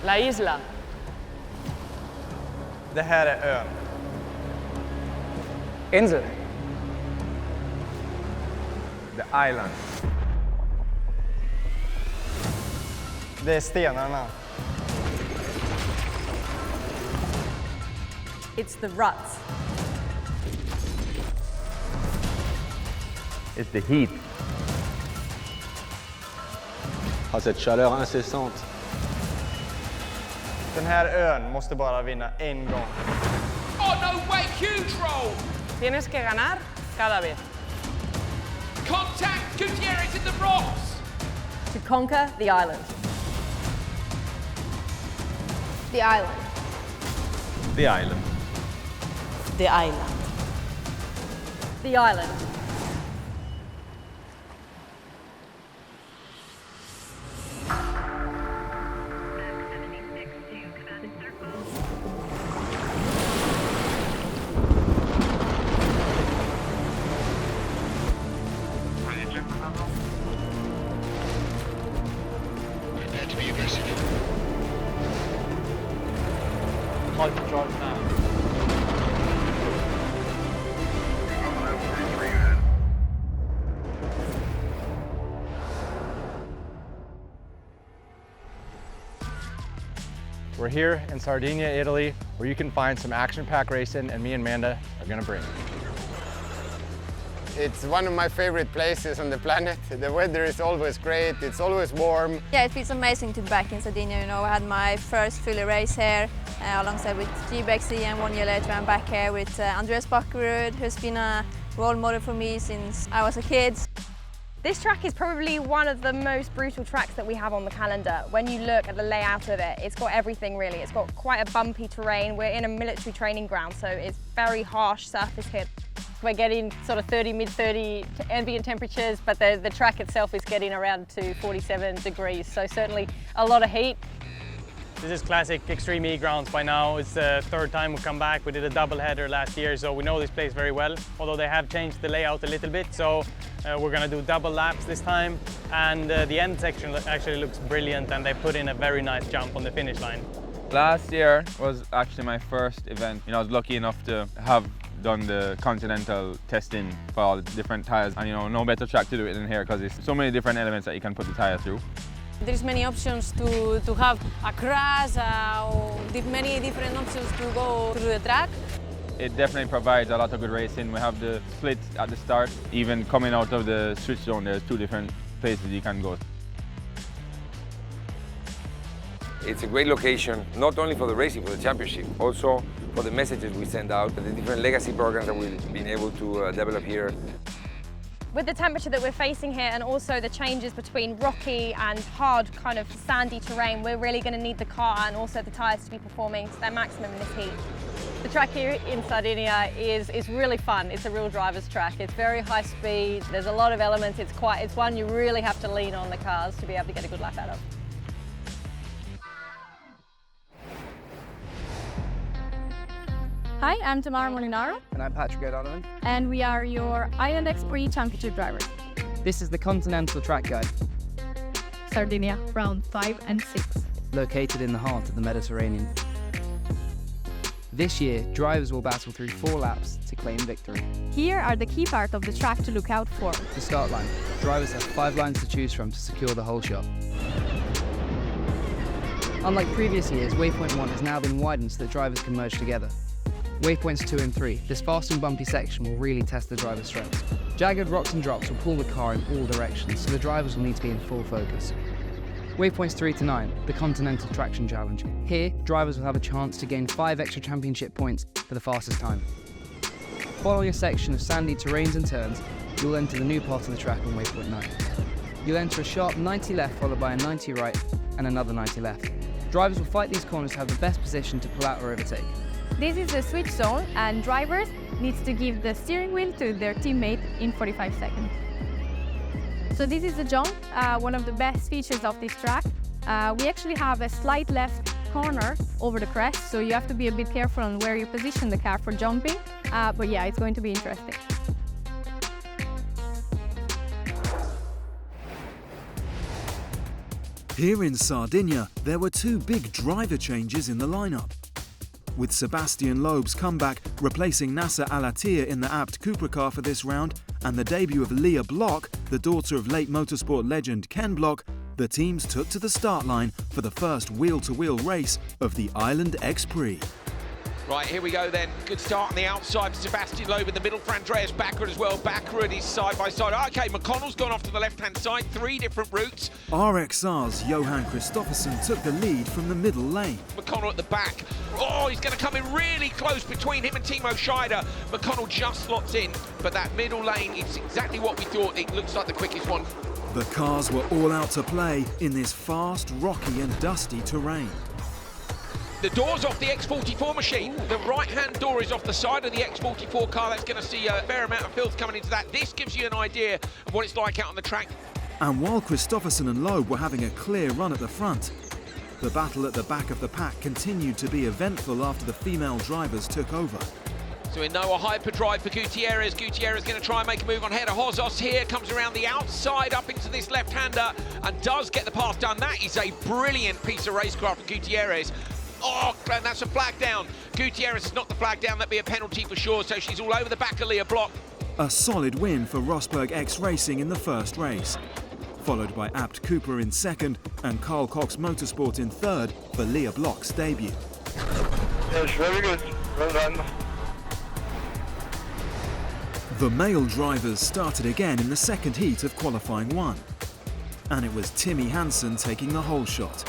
La isla. Det här är ön. Insel. The island. Det är stenarna. It's the ruts. It's the heat. Ah, cette chaleur incessante. Den här ön måste bara vinna en gång. Oh no way, huge roll! Tienes que ganar cada vez. Contact Gutierrez in the rocks! To conquer the island. The island. The island. The island. The island. Prepare to be aggressive. Hyperdrive now. We're here in Sardinia, Italy, where you can find some action-packed racing, and me and Amanda are gonna bring it. It's one of my favorite places on the planet. The weather is always great, it's always warm. Yeah, it feels amazing to be back in Sardinia. You know, I had my first fully race here alongside with GBXC, and 1 year later I'm back here with Andreas Backerud, who's been a role model for me since I was a kid. This track is probably one of the most brutal tracks that we have on the calendar. When you look at the layout of it, it's got everything really. It's got quite a bumpy terrain. We're in a military training ground, so it's very harsh surface here. We're getting sort of 30, mid-30 ambient temperatures, but the track itself is getting around to 47 degrees, so certainly a lot of heat. This is classic Extreme E grounds by now. It's the third time we come back. We did a double header last year, so we know this place very well, although they have changed the layout a little bit. So we're going to do double laps this time, and the end section actually looks brilliant, and they put in a very nice jump on the finish line. Last year was actually my first event. You know, I was lucky enough to have done the Continental testing for all the different tires, and you know, no better track to do it than here because there's so many different elements that you can put the tires through. There's many options to have a crash or many different options to go through the track. It definitely provides a lot of good racing. We have the split at the start. Even coming out of the switch zone, there's two different places you can go. It's a great location, not only for the racing, for the championship, also for the messages we send out, the different legacy programs that we've been able to develop here. With the temperature that we're facing here and also the changes between rocky and hard kind of sandy terrain, we're really going to need the car and also the tyres to be performing to their maximum in this heat. The track here in Sardinia is really fun. It's a real driver's track. It's very high speed. There's a lot of elements. It's one you really have to lean on the cars to be able to get a good lap out of. Hi, I'm Tamara Molinaro, And I'm Patrick O'Donovan. and we are your Island X Prix Championship drivers. This is the Continental track guide, Sardinia, round 5 and 6. located in the heart of the Mediterranean. This year, drivers will battle through 4 laps to claim victory. Here are the key parts of the track to look out for. The start line. Drivers have 5 lines to choose from to secure the whole shot. Unlike previous years, waypoint 1 has now been widened so that drivers can merge together. Waypoints 2 and 3, this fast and bumpy section will really test the driver's strengths. Jagged rocks and drops will pull the car in all directions, so the drivers will need to be in full focus. Waypoints 3 to 9, the Continental Traction Challenge. Here, drivers will have a chance to gain 5 extra championship points for the fastest time. Following a section of sandy terrains and turns, you'll enter the new part of the track on waypoint 9. You'll enter a sharp 90 left followed by a 90 right and another 90 left. Drivers will fight these corners to have the best position to pull out or overtake. This is the switch zone, and drivers need to give the steering wheel to their teammate in 45 seconds. So this is the jump, one of the best features of this track. We actually have a slight left corner over the crest, so you have to be a bit careful on where you position the car for jumping. But yeah, it's going to be interesting. Here in Sardinia, there were two big driver changes in the lineup. With Sebastian Loeb's comeback replacing Nasser Al-Attiyah in the Abt Cupra car for this round, and the debut of Leah Block, the daughter of late motorsport legend Ken Block, the teams took to the start line for the first wheel-to-wheel race of the Island X Prix. Right, here we go then. Good start on the outside for Sebastian Loeb, in the middle for Andreas Backerud as well. Backerud is side by side. Okay, McConnell's gone off to the left-hand side, 3 different routes. RXR's Johan Kristoffersen took the lead from the middle lane. McConnell at the back. Oh, he's going to come in really close between him and Timo Scheider. McConnell just slots in, but that middle lane is exactly what we thought. It looks like the quickest one. The cars were all out to play in this fast, rocky and dusty terrain. The door's off the X44 machine. The right-hand door is off the side of the X44 car. That's going to see a fair amount of filth coming into that. This gives you an idea of what it's like out on the track. And while Kristoffersen and Loeb were having a clear run at the front, the battle at the back of the pack continued to be eventful after the female drivers took over. So we know a hyperdrive for Gutierrez. Gutierrez going to try and make a move on ahead of Hozos here. Comes around the outside up into this left-hander and does get the pass done. That is a brilliant piece of racecraft from Gutierrez. Oh, and that's a flag down. Gutierrez has knocked the flag down. That'd be a penalty for sure. So she's all over the back of Leah Block. A solid win for Rosberg X Racing in the first race, followed by Abt Cupra in second and Carl Cox Motorsport in third for Leah Block's debut. Yes, very good. Well done. The male drivers started again in the second heat of qualifying 1, and it was Timmy Hansen taking the whole shot,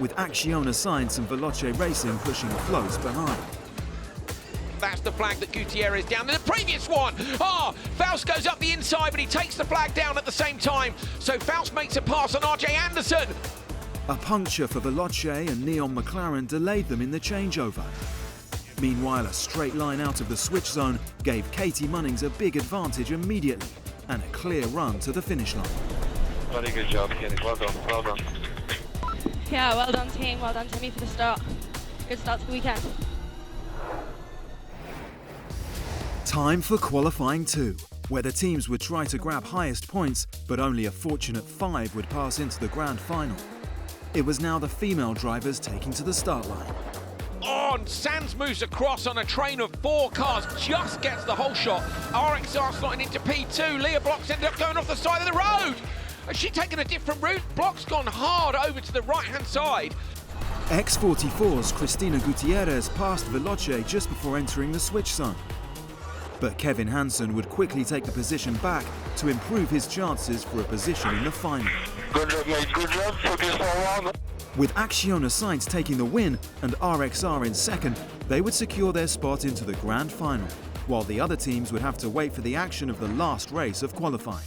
with Acciona Sainz and Veloce Racing pushing close behind. That's the flag that Gutierrez down. And the previous one! Faust goes up the inside, but he takes the flag down at the same time. So Faust makes a pass on RJ Anderson. A puncture for Veloce and Neon McLaren delayed them in the changeover. Meanwhile, a straight line out of the switch zone gave Katie Munnings a big advantage immediately and a clear run to the finish line. Very good job, Kenny. Well done, well done. Yeah, well done team, well done Timmy for the start. Good start to the weekend. Time for qualifying 2, where the teams would try to grab highest points, but only a fortunate 5 would pass into the grand final. It was now the female drivers taking to the start line. Oh, and Sands moves across on a train of 4 cars, just gets the whole shot. RXR slotting into P2. Leah Block's ended up going off the side of the road. Has she taken a different route? Block's gone hard over to the right-hand side. X44's Cristina Gutierrez passed Veloce just before entering the switch zone. But Kevin Hansen would quickly take the position back to improve his chances for a position in the final. Good job, mate. Good job. Focus on one. With Acciona Sainz taking the win and RXR in second, they would secure their spot into the grand final, while the other teams would have to wait for the action of the last race of qualifying.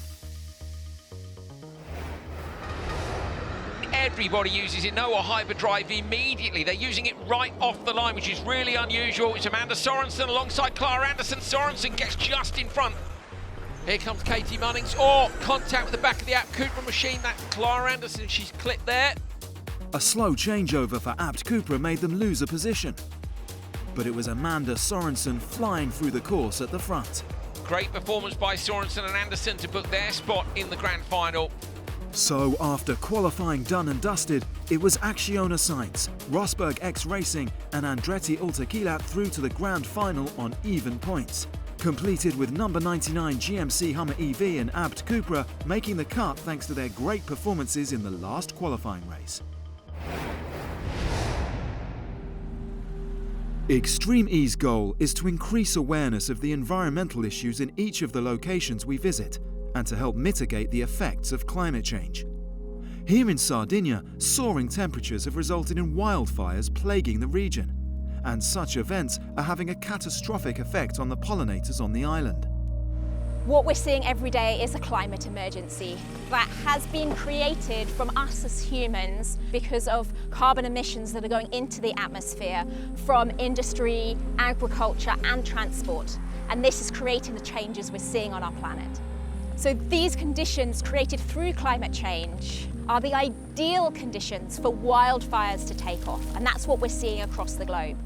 Everybody uses Innova Hyperdrive immediately. They're using it right off the line, which is really unusual. It's Amanda Sorensen alongside Clara Anderson. Sorensen gets just in front. Here comes Katie Munnings. Oh, contact with the back of the Abt Cupra machine. That's Clara Anderson. She's clipped there. A slow changeover for Abt Cupra made them lose a position. But it was Amanda Sorensen flying through the course at the front. Great performance by Sorensen and Anderson to book their spot in the grand final. So after qualifying done and dusted, it was Acciona Sainz, Rosberg X Racing and Andretti Ultrakilat through to the grand final on even points, completed with number 99 GMC Hummer EV and Abt Cupra making the cut thanks to their great performances in the last qualifying race. Extreme E's goal is to increase awareness of the environmental issues in each of the locations we visit and to help mitigate the effects of climate change. Here in Sardinia, soaring temperatures have resulted in wildfires plaguing the region, and such events are having a catastrophic effect on the pollinators on the island. What we're seeing every day is a climate emergency that has been created from us as humans because of carbon emissions that are going into the atmosphere from industry, agriculture and transport. And this is creating the changes we're seeing on our planet. So these conditions created through climate change are the ideal conditions for wildfires to take off, and that's what we're seeing across the globe.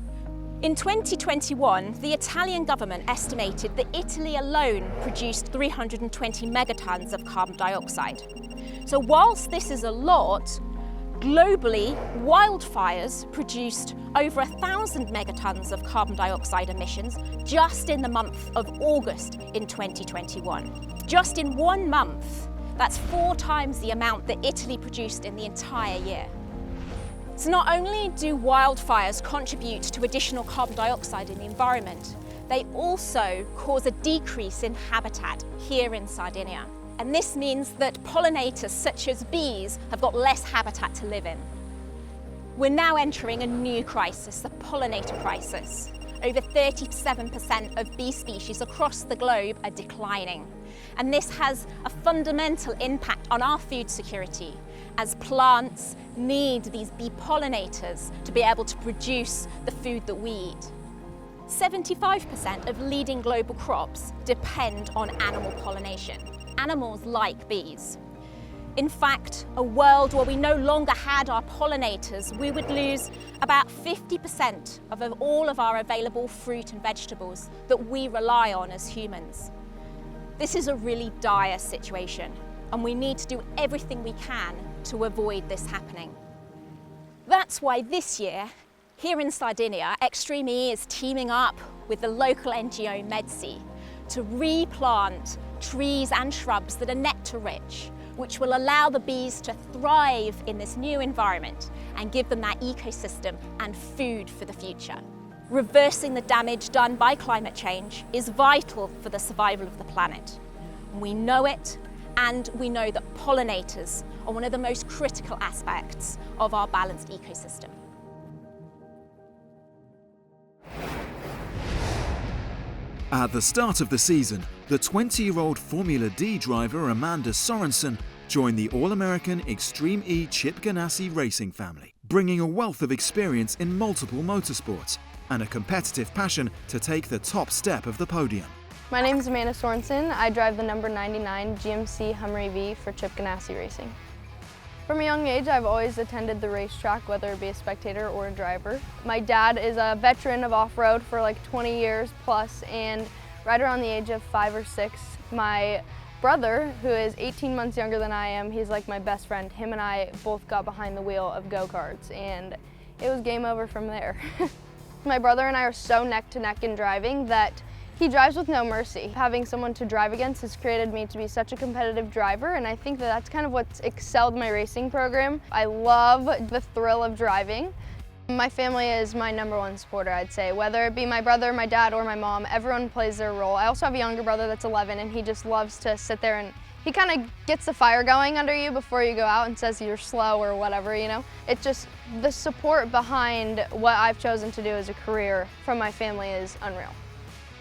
In 2021, the Italian government estimated that Italy alone produced 320 megatons of carbon dioxide. So whilst this is a lot, Globally, wildfires produced over 1,000 megatons of carbon dioxide emissions just in the month of August in 2021. Just in 1 month, that's 4 times the amount that Italy produced in the entire year. So not only do wildfires contribute to additional carbon dioxide in the environment, they also cause a decrease in habitat here in Sardinia. And this means that pollinators such as bees have got less habitat to live in. We're now entering a new crisis, the pollinator crisis. Over 37% of bee species across the globe are declining. And this has a fundamental impact on our food security, as plants need these bee pollinators to be able to produce the food that we eat. 75% of leading global crops depend on animal pollination. Animals like bees. In fact, a world where we no longer had our pollinators, we would lose about 50% of all of our available fruit and vegetables that we rely on as humans. This is a really dire situation, and we need to do everything we can to avoid this happening. That's why this year, here in Sardinia, Extreme E is teaming up with the local NGO Medsi to replant trees and shrubs that are nectar-rich, which will allow the bees to thrive in this new environment and give them that ecosystem and food for the future. Reversing the damage done by climate change is vital for the survival of the planet. We know it, and we know that pollinators are one of the most critical aspects of our balanced ecosystem. At the start of the season, the 20-year-old Formula D driver Amanda Sorensen joined the All-American Extreme E Chip Ganassi racing family, bringing a wealth of experience in multiple motorsports and a competitive passion to take the top step of the podium. My name is Amanda Sorensen. I drive the number 99 GMC Hummer EV for Chip Ganassi Racing. From a young age, I've always attended the racetrack, whether it be a spectator or a driver. My dad is a veteran of off-road for like 20 years plus, and right around the age of 5 or 6, my brother, who is 18 months younger than I am, he's like my best friend. Him and I both got behind the wheel of go-karts, and it was game over from there. My brother and I are so neck to neck in driving that he drives with no mercy. Having someone to drive against has created me to be such a competitive driver, and I think that that's kind of what's excelled my racing program. I love the thrill of driving. My family is my #1 supporter, I'd say. Whether it be my brother, my dad, or my mom, everyone plays their role. I also have a younger brother that's 11, and he just loves to sit there and he kind of gets the fire going under you before you go out and says you're slow or whatever, you know? It's just the support behind what I've chosen to do as a career from my family is unreal.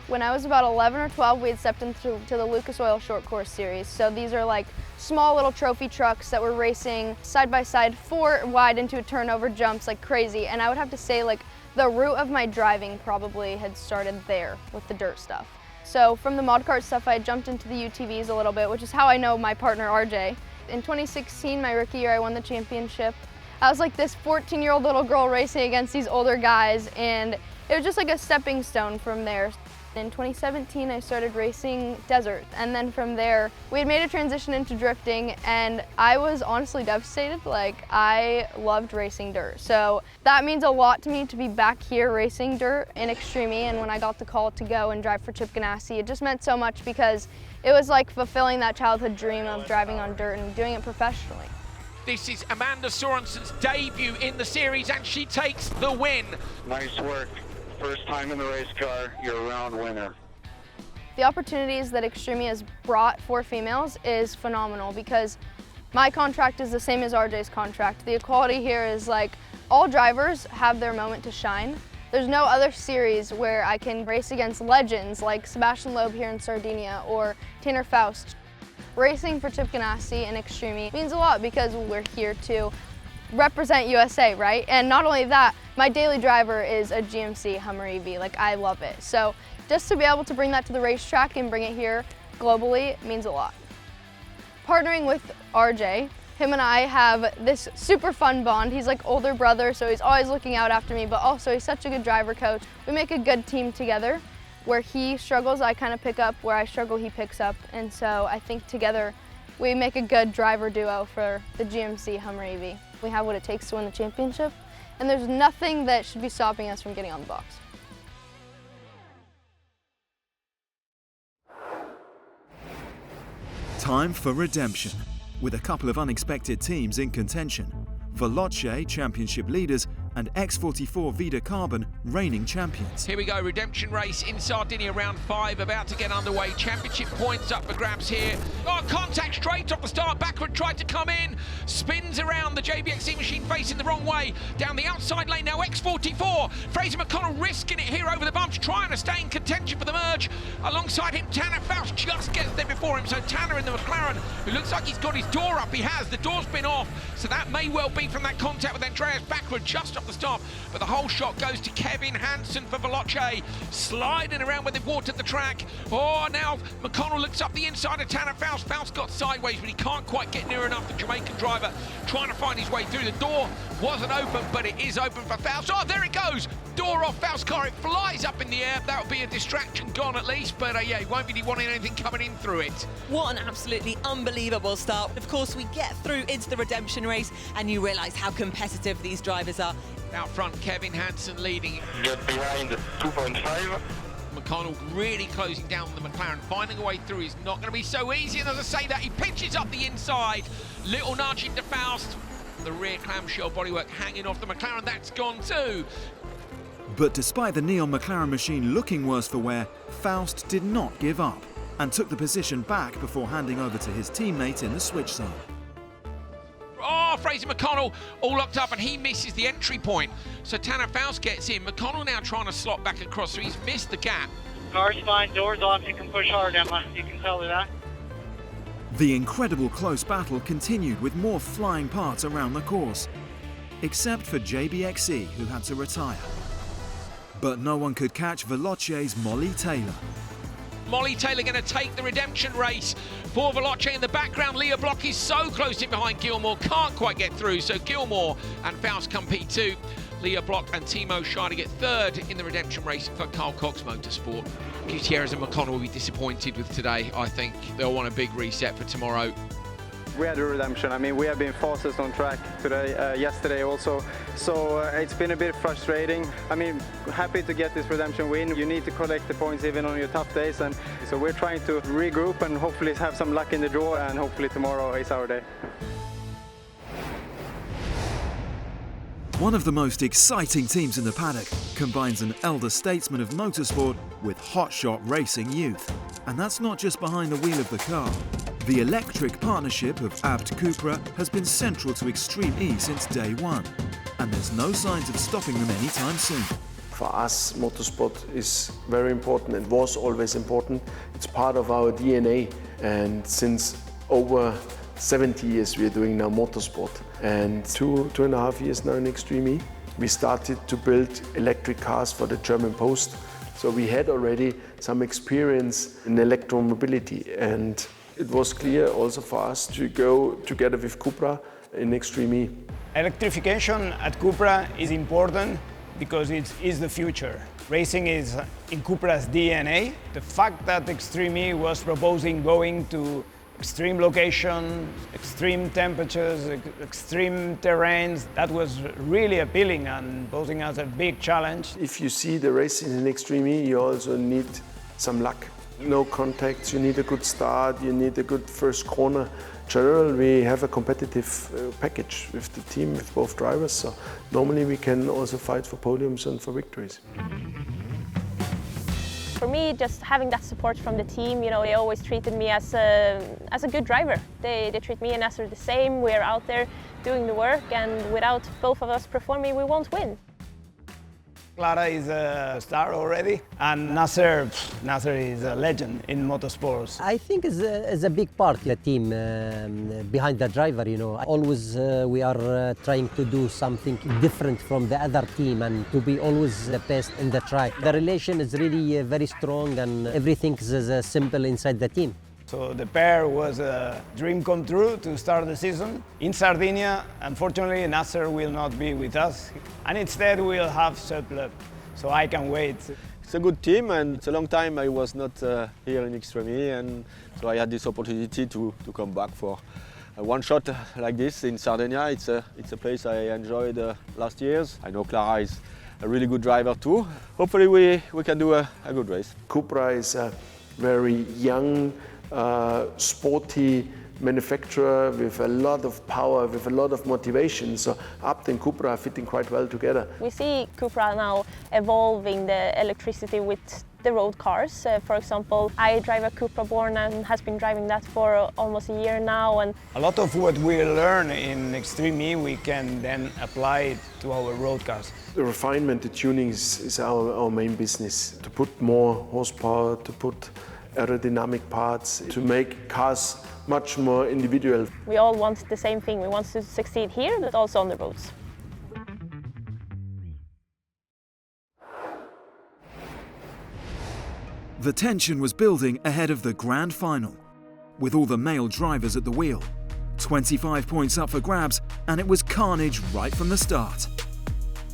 When I was about 11 or 12, we had stepped into the Lucas Oil Short Course Series. So these are like small little trophy trucks that were racing side by side 4 wide into a turnover jumps like crazy. And I would have to say like the root of my driving probably had started there with the dirt stuff. So from the mod kart stuff, I jumped into the UTVs a little bit, which is how I know my partner RJ. In 2016, my rookie year, I won the championship. I was like this 14-year-old little girl racing against these older guys, and it was just like a stepping stone from there. In 2017, I started racing desert, and then from there, we had made a transition into drifting, and I was honestly devastated. Like, I loved racing dirt. So that means a lot to me to be back here racing dirt in Extreme E, and when I got the call to go and drive for Chip Ganassi, it just meant so much because it was like fulfilling that childhood dream of driving on dirt and doing it professionally. This is Amanda Sorensen's debut in the series, and she takes the win. Nice work. First time in the race car, you're a round winner. The opportunities that Extreme E has brought for females is phenomenal because my contract is the same as RJ's contract. The equality here is like all drivers have their moment to shine. There's no other series where I can race against legends like Sebastian Loeb here in Sardinia or Tanner Faust. Racing for Chip Ganassi and Extreme E means a lot because we're here to represent USA, right? And not only that, my daily driver is a GMC Hummer EV. Like, I love it. So just to be able to bring that to the racetrack and bring it here globally means a lot. Partnering with RJ, him and I have this super fun bond. He's like older brother, so he's always looking out after me, but also he's such a good driver coach. We make a good team together. Where he struggles, I kind of pick up. Where I struggle, he picks up. And so I think together we make a good driver duo for the GMC Hummer EV. We have what it takes to win the championship, and there's nothing that should be stopping us from getting on the box. Time for redemption, with a couple of unexpected teams in contention. Veloce, championship leaders, and X44 Vida Carbon, reigning champions. Here we go, redemption race in Sardinia, round 5, about to get underway. Championship points up for grabs here. Oh, contact straight off the start, backward tried to come in, spins around the JBXE machine facing the wrong way, down the outside lane now, X44. Fraser McConnell risking it here over the bumps, trying to stay in contention for the merge. Alongside him, Tanner Faust just gets there before him, so Tanner in the McLaren, who looks like he's got his door up, he has, the door's been off, so that may well be from that contact with Andreas backward just off the stop, but the whole shot goes to Kevin Hansen for Veloce, sliding around where they've watered the track. Oh, now McConnell looks up the inside of Tanner Faust. Faust got sideways, but he can't quite get near enough. The Jamaican driver trying to find his way through. The door wasn't open, but it is open for Faust. Oh, there it goes! Door off Faust's car, it flies up in the air. That would be a distraction gone at least, but yeah, he won't be wanting anything coming in through it. What an absolutely unbelievable start. Of course, we get through into the redemption race, and you realise how competitive these drivers are. Out front, Kevin Hansen leading. Just behind 2.5. McConnell really closing down on the McLaren, finding a way through is not going to be so easy, and as I say that, he pitches up the inside. Little nudge into Faust. The rear clamshell bodywork hanging off the McLaren, that's gone too. But despite the neon McLaren machine looking worse for wear, Faust did not give up and took the position back before handing over to his teammate in the switch zone. Oh, Fraser McConnell all locked up, and he misses the entry point. So Tanner Faust gets in. McConnell now trying to slot back across, so he's missed the gap. Car's fine, doors off, you can push hard, Emma. You can tell her that. The incredible close battle continued with more flying parts around the course, except for JBXE, who had to retire. But no one could catch Veloce's Molly Taylor. Molly Taylor going to take the redemption race for Veloce in the background. Leah Block is so close in behind Gilmore, can't quite get through, so Gilmore and Faust come P2. Leah Block and Timo Scheider get third in the redemption race for Carl Cox Motorsport. Gutierrez and McConnell will be disappointed with today, I think. They'll want a big reset for tomorrow. We had a redemption. I mean, we have been fastest on track today, yesterday also. So it's been a bit frustrating. I mean, happy to get this redemption win. You need to collect the points even on your tough days. And so we're trying to regroup and hopefully have some luck in the draw, and hopefully tomorrow is our day. One of the most exciting teams in the paddock combines an elder statesman of motorsport with hotshot racing youth. And that's not just behind the wheel of the car. The electric partnership of Abt Cupra has been central to Extreme E since day one, and there's no signs of stopping them anytime soon. For us, motorsport is very important and was always important. It's part of our DNA, and since over 70 years we are doing now motorsport, and two and a half years now in Extreme E. We started to build electric cars for the German Post, so we had already some experience in electromobility, and it was clear also for us to go together with Cupra in Extreme E. Electrification at Cupra is important because it is the future. Racing is in Cupra's DNA. The fact that Extreme E was proposing going to extreme locations, extreme temperatures, extreme terrains, that was really appealing and posing us a big challenge. If you see the racing in Extreme E, you also need some luck. No contacts, you need a good start, you need a good first corner. In general, we have a competitive package with the team, with both drivers, so normally we can also fight for podiums and for victories. For me, just having that support from the team, you know, they always treated me as a good driver. They treat me and Nasser the same. We're out there doing the work, and without both of us performing, we won't win. Clara is a star already, and Nasser is a legend in motorsports. I think it's a big part, the team behind the driver, you know. Always we are trying to do something different from the other team and to be always the best in the track. The relation is really very strong, and everything is simple inside the team. So the pair was a dream come true to start the season. In Sardinia, unfortunately, Nasser will not be with us, and instead we'll have Suplep, so I can wait. It's a good team, and it's a long time I was not here in Extreme E, and so I had this opportunity to come back for one shot like this in Sardinia. It's a place I enjoyed last years. I know Clara is a really good driver too. Hopefully we can do a good race. Cupra is a very young, sporty manufacturer with a lot of power, with a lot of motivation. So Abt and Cupra are fitting quite well together. We see Cupra now evolving the electricity with the road cars. For example, I drive a Cupra Born and has been driving that for almost a year now. And a lot of what we learn in Extreme E, we can then apply it to our road cars. The refinement, the tuning is our main business. To put more horsepower, to put aerodynamic parts, to make cars much more individual. We all want the same thing. We want to succeed here, but also on the roads. The tension was building ahead of the grand final, with all the male drivers at the wheel. 25 points up for grabs, and it was carnage right from the start.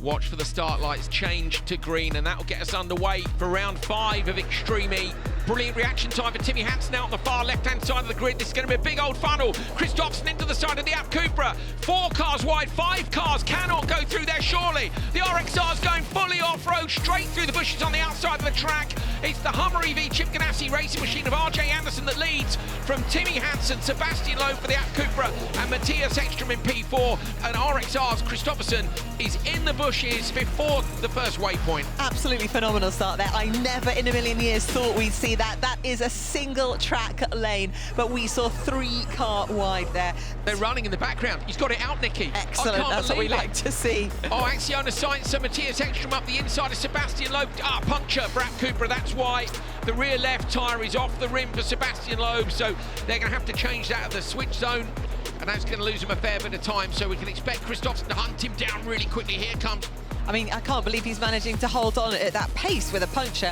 Watch for the start lights change to green, and that'll get us underway for round 5 of Extreme E. Brilliant reaction time for Timmy Hansen out on the far left-hand side of the grid. This is going to be a big old funnel. Christopherson into the side of the Abt Cupra. 4 cars wide, 5 cars cannot go through there, surely. The RXR's going fully off-road, straight through the bushes on the outside of the track. It's the Hummer EV Chip Ganassi racing machine of RJ Anderson that leads from Timmy Hansen, Sebastian Loeb for the Abt Cupra, and Matthias Ekstrom in P4. And RXR's Christopherson is in the bushes before the first waypoint. Absolutely phenomenal start there. I never in a million years thought we'd see that. That is a single track lane, but we saw 3 car wide there. They're running in the background. He's got it out, Nicky. Excellent, that's what we like to see. Oh, Axiona Science, so Matthias Ekstrom up the inside of Sebastian Loeb. Puncture for Abt Cupra, that's why the rear left tyre is off the rim for Sebastian Loeb, so they're going to have to change that at the switch zone, and that's going to lose him a fair bit of time, so we can expect Christopherson to hunt him down really quickly. Here comes. I mean, I can't believe he's managing to hold on at that pace with a puncture,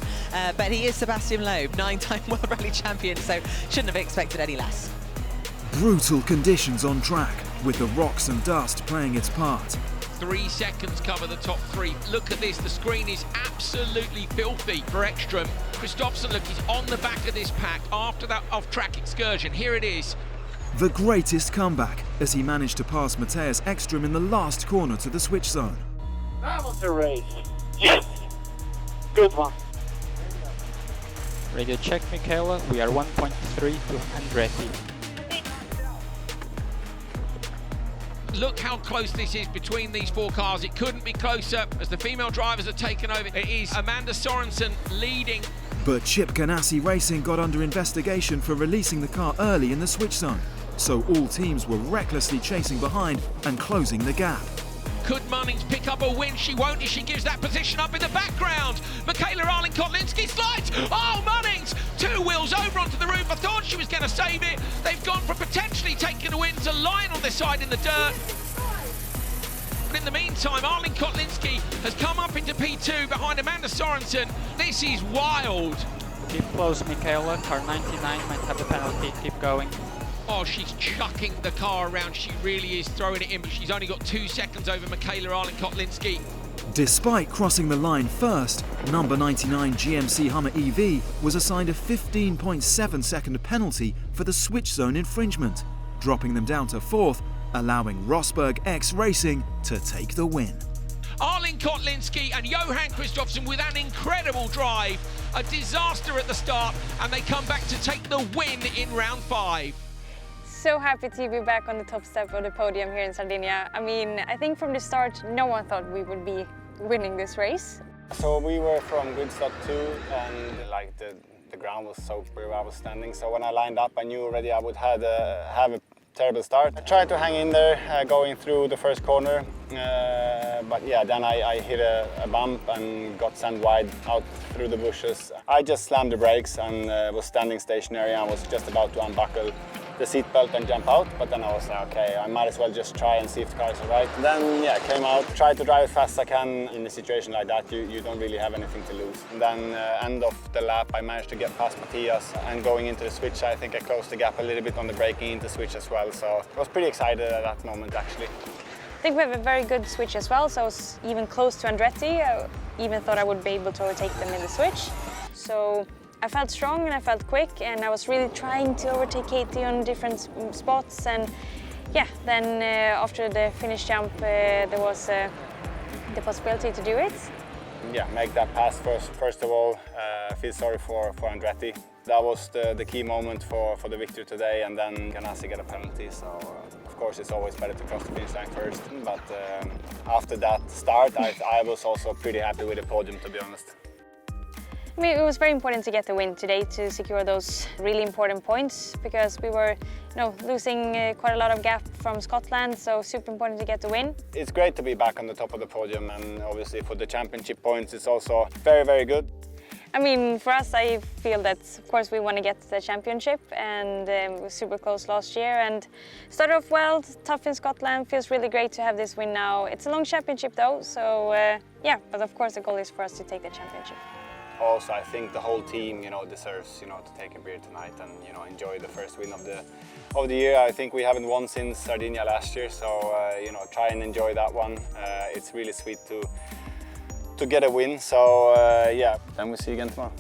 but he is Sebastian Loeb, 9-time World Rally Champion, so shouldn't have expected any less. Brutal conditions on track, with the rocks and dust playing its part. 3 seconds cover the top 3. Look at this, the screen is absolutely filthy for Ekstrom. Christopherson, look, he's on the back of this pack after that off-track excursion. Here it is. The greatest comeback, as he managed to pass Matthias Ekstrom in the last corner to the switch zone. That was a race. Yes! Good one. Radio check, Michaela. We are 1.3 to Andretti. Look how close this is between these 4 cars. It couldn't be closer as the female drivers are taken over. It is Amanda Sorensen leading. But Chip Ganassi Racing got under investigation for releasing the car early in the switch zone, so all teams were recklessly chasing behind and closing the gap. Could Munnings pick up a win? She won't if she gives that position up in the background. Michaela Arlen-Kotlinski slides. Oh, Munnings! 2 wheels over onto the roof. I thought she was going to save it. They've gone from potentially taking a win to lying on their side in the dirt. But in the meantime, Arlen-Kotlinski has come up into P2 behind Amanda Sorensen. This is wild. Keep close, Michaela. Car 99 might have a penalty. Keep going. Oh, she's chucking the car around. She really is throwing it in, but she's only got 2 seconds over Michaela Arlen-Kotlinski. Despite crossing the line first, number 99 GMC Hummer EV was assigned a 15.7-second penalty for the switch zone infringement, dropping them down to 4th, allowing Rosberg X Racing to take the win. Arlen-Kotlinski and Johan Christopherson with an incredible drive. A disaster at the start, and they come back to take the win in round 5. So happy to be back on the top step of the podium here in Sardinia. I mean, I think from the start, no one thought we would be winning this race. So we were from grid stop 2, and like the ground was soaked where I was standing. So when I lined up, I knew already I would have a terrible start. I tried to hang in there going through the first corner, but yeah, then I hit a bump and got sent wide out through the bushes. I just slammed the brakes and was standing stationary. I was just about to unbuckle the seatbelt and jump out, but then I was like, okay, I might as well just try and see if the car is all right. Then, yeah, came out, tried to drive as fast as I can. In a situation like that, you don't really have anything to lose. And then, end of the lap, I managed to get past Matthias, and going into the switch, I think I closed the gap a little bit on the braking into switch as well, so I was pretty excited at that moment, actually. I think we have a very good switch as well, so I was even close to Andretti. I even thought I would be able to overtake them in the switch. So I felt strong and I felt quick, and I was really trying to overtake Katie on different spots. And yeah, then after the finish jump, there was the possibility to do it. Yeah, make that pass first of all. I feel sorry for Andretti. That was the key moment for the victory today, and then Ganassi got a penalty. So of course it's always better to cross the finish line first. But after that start, I was also pretty happy with the podium, to be honest. I mean, it was very important to get the win today to secure those really important points, because we were losing quite a lot of gap from Scotland, so super important to get the win. It's great to be back on the top of the podium, and obviously for the championship points it's also very, very good. I mean, for us, I feel that of course we want to get the championship, and we were super close last year and started off well, tough in Scotland. Feels really great to have this win now. It's a long championship though, so yeah, but of course the goal is for us to take the championship. Also, I think the whole team, deserves, to take a beer tonight and, enjoy the first win of the year. I think we haven't won since Sardinia last year, so, try and enjoy that one. It's really sweet to get a win, so, yeah. Then we'll see you again tomorrow.